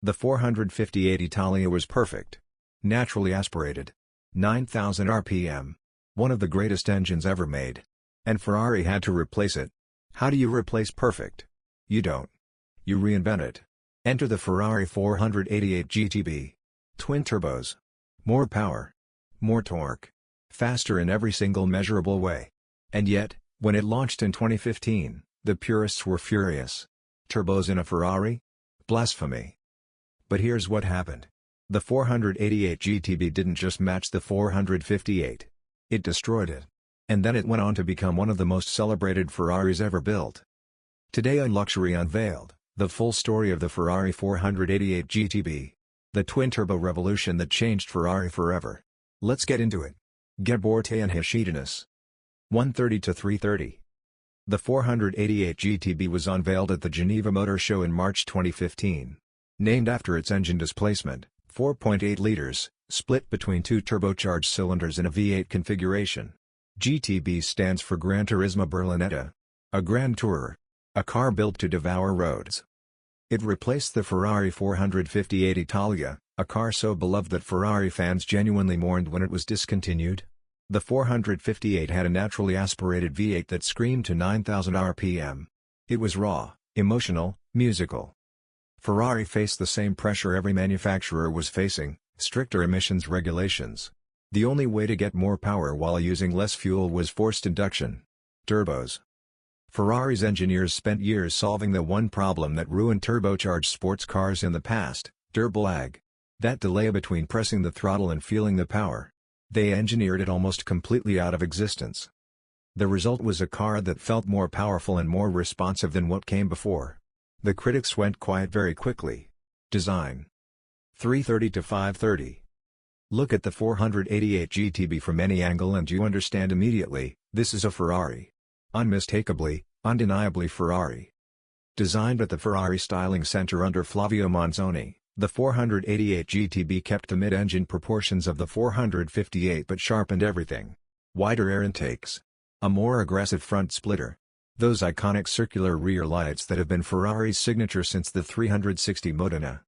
The 458 Italia was perfect. Naturally aspirated. 9,000 RPM. One of the greatest engines ever made. And Ferrari had to replace it. How do you replace perfect? You don't. You reinvent it. Enter the Ferrari 488 GTB. Twin turbos. More power. More torque. Faster in every single measurable way. And yet, when it launched in 2015, the purists were furious. Turbos in a Ferrari? Blasphemy. But here's what happened. The 488 GTB didn't just match the 458. It destroyed it. And then it went on to become one of the most celebrated Ferraris ever built. Today on Luxury Unveiled, the full story of the Ferrari 488 GTB. The twin-turbo revolution that changed Ferrari forever. Let's get into it. Gabor and Hashidinus. 130 to 330. The 488 GTB was unveiled at the Geneva Motor Show in March 2015. Named after its engine displacement, 4.8 liters, split between two turbocharged cylinders in a V8 configuration. GTB stands for Gran Turismo Berlinetta. A Grand Tourer. A car built to devour roads. It replaced the Ferrari 458 Italia, a car so beloved that Ferrari fans genuinely mourned when it was discontinued. The 458 had a naturally aspirated V8 that screamed to 9,000 RPM. It was raw, emotional, musical. Ferrari faced the same pressure every manufacturer was facing, stricter emissions regulations. The only way to get more power while using less fuel was forced induction. Turbos. Ferrari's engineers spent years solving the one problem that ruined turbocharged sports cars in the past, turbo lag. That delay between pressing the throttle and feeling the power. They engineered it almost completely out of existence. The result was a car that felt more powerful and more responsive than what came before. The critics went quiet very quickly. Design. 330 to 530. Look at the 488 GTB from any angle and you understand immediately, this is a Ferrari. Unmistakably, undeniably Ferrari. Designed at the Ferrari Styling Center under Flavio Monzoni, the 488 GTB kept the mid-engine proportions of the 458 but sharpened everything. Wider air intakes. A more aggressive front splitter. Those iconic circular rear lights that have been Ferrari's signature since the 360 Modena.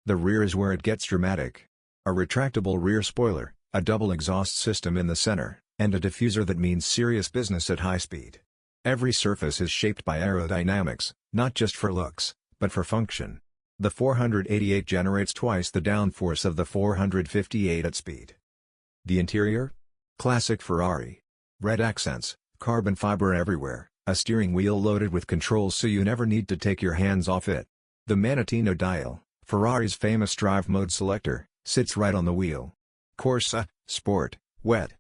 The rear is where it gets dramatic. A retractable rear spoiler, a double exhaust system in the center, and a diffuser that means serious business at high speed. Every surface is shaped by aerodynamics, not just for looks, but for function. The 488 generates twice the downforce of the 458 at speed. The interior? Classic Ferrari. Red accents, carbon fiber everywhere, a steering wheel loaded with controls so you never need to take your hands off it. The Manettino dial, Ferrari's famous drive mode selector, sits right on the wheel. Corsa, Sport, Wet,